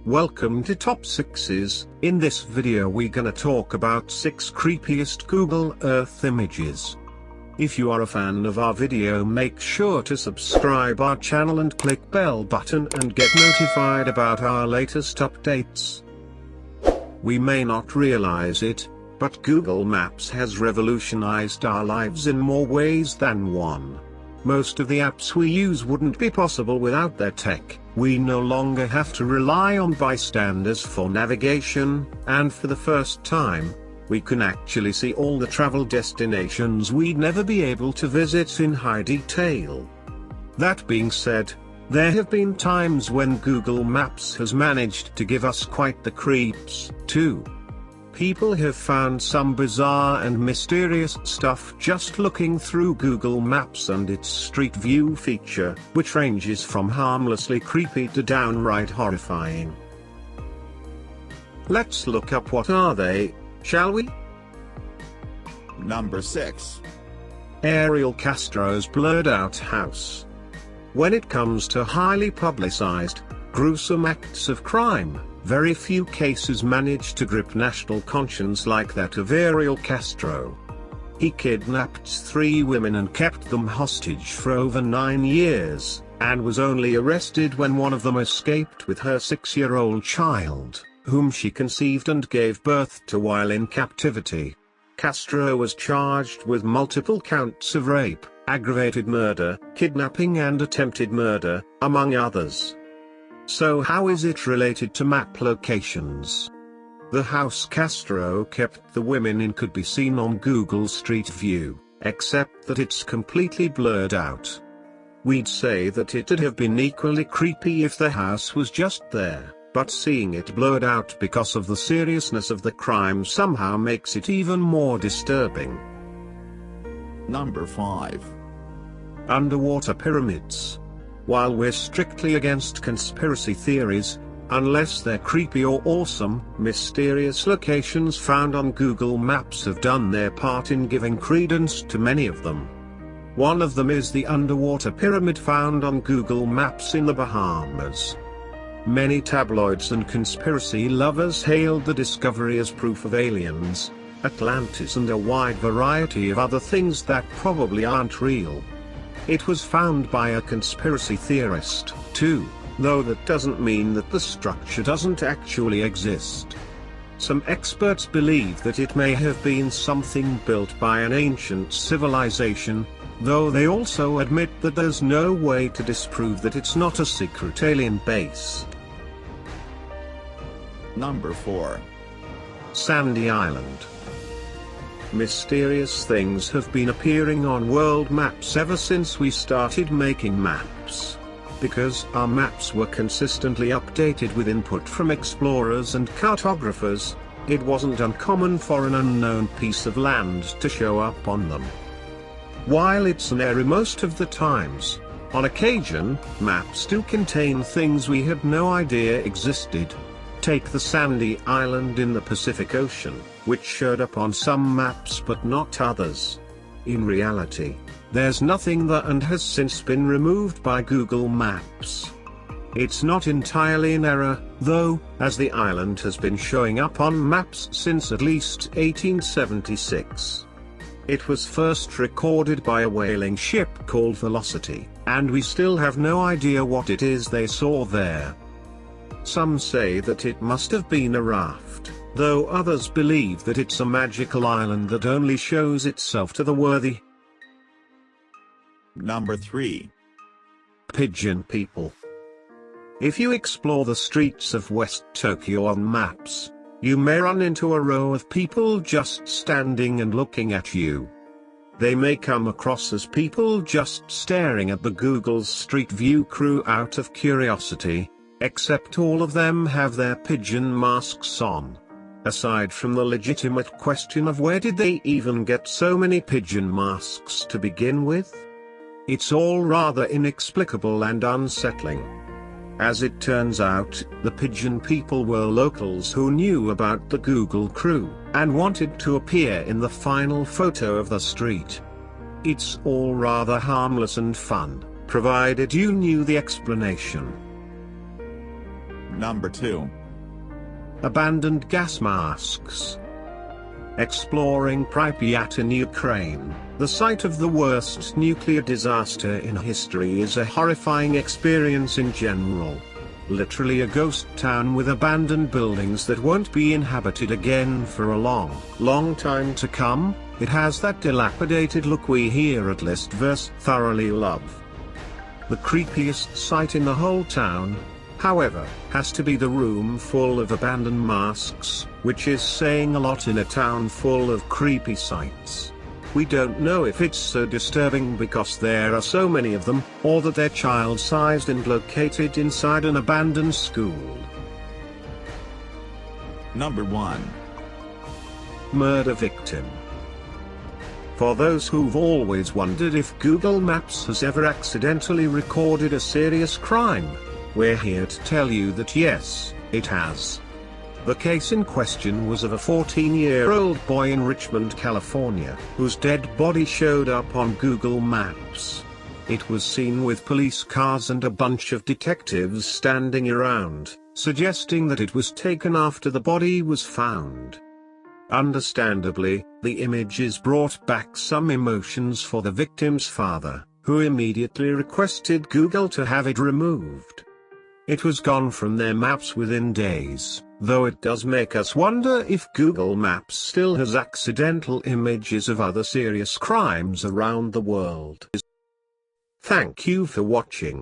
Welcome to Top 6s. In this video we're gonna talk about 6 creepiest Google Earth images. If you are a fan of our video, make sure to subscribe our channel and click bell button and get notified about our latest updates. We may not realize it, but Google Maps has revolutionized our lives in more ways than one. Most of the apps we use wouldn't be possible without their tech. We no longer have to rely on bystanders for navigation, and for the first time, we can actually see all the travel destinations we'd never be able to visit in high detail. That being said, there have been times when Google Maps has managed to give us quite the creeps, too. People have found some bizarre and mysterious stuff just looking through Google Maps and its Street View feature, which ranges from harmlessly creepy to downright horrifying. Let's look up what are they, shall we? Number 6. Ariel Castro's blurred out house. When it comes to highly publicized, gruesome acts of crime, very few cases manage to grip national conscience like that of Ariel Castro. He kidnapped 3 women and kept them hostage for over 9 years, and was only arrested when one of them escaped with her 6-year-old child, whom she conceived and gave birth to while in captivity. Castro was charged with multiple counts of rape, aggravated murder, kidnapping and attempted murder, among others. So how is it related to map locations? The house Castro kept the women in could be seen on Google Street View, except that it's completely blurred out. We'd say that it'd have been equally creepy if the house was just there, but seeing it blurred out because of the seriousness of the crime somehow makes it even more disturbing. Number 5. Underwater pyramids. While we're strictly against conspiracy theories, unless they're creepy or awesome, mysterious locations found on Google Maps have done their part in giving credence to many of them. One of them is the underwater pyramid found on Google Maps in the Bahamas. Many tabloids and conspiracy lovers hailed the discovery as proof of aliens, Atlantis and a wide variety of other things that probably aren't real. It was found by a conspiracy theorist, too, though that doesn't mean that the structure doesn't actually exist. Some experts believe that it may have been something built by an ancient civilization, though they also admit that there's no way to disprove that it's not a secret alien base. Number 4. Sandy Island. Mysterious things have been appearing on world maps ever since we started making maps. Because our maps were consistently updated with input from explorers and cartographers, it wasn't uncommon for an unknown piece of land to show up on them. While it's an error most of the times, on occasion, maps do contain things we had no idea existed. Take the Sandy Island in the Pacific Ocean, which showed up on some maps but not others. In reality, there's nothing there and has since been removed by Google Maps. It's not entirely an error, though, as the island has been showing up on maps since at least 1876. It was first recorded by a whaling ship called Velocity, and we still have no idea what it is they saw there. Some say that it must have been a raft, though others believe that it's a magical island that only shows itself to the worthy. Number 3. Pigeon People. If you explore the streets of West Tokyo on maps, you may run into a row of people just standing and looking at you. They may come across as people just staring at the Google Street View crew out of curiosity, except all of them have their pigeon masks on. Aside from the legitimate question of where did they even get so many pigeon masks to begin with? It's all rather inexplicable and unsettling. As it turns out, the Pigeon People were locals who knew about the Google crew, and wanted to appear in the final photo of the street. It's all rather harmless and fun, provided you knew the explanation. Number 2. Abandoned gas masks. Exploring Pripyat in Ukraine, the site of the worst nuclear disaster in history, is a horrifying experience in general. Literally a ghost town with abandoned buildings that won't be inhabited again for a long time to come. It has that dilapidated look we here at Listverse thoroughly love. The creepiest sight in the whole town, however, has to be the room full of abandoned masks, which is saying a lot in a town full of creepy sights. We don't know if it's so disturbing because there are so many of them, or that they're child-sized and located inside an abandoned school. Number 1. Murder victim. For those who've always wondered if Google Maps has ever accidentally recorded a serious crime, we're here to tell you that yes, it has. The case in question was of a 14-year-old boy in Richmond, California, whose dead body showed up on Google Maps. It was seen with police cars and a bunch of detectives standing around, suggesting that it was taken after the body was found. Understandably, the images brought back some emotions for the victim's father, who immediately requested Google to have it removed. It was gone from their maps within days, though it does make us wonder if Google Maps still has accidental images of other serious crimes around the world. Thank you for watching.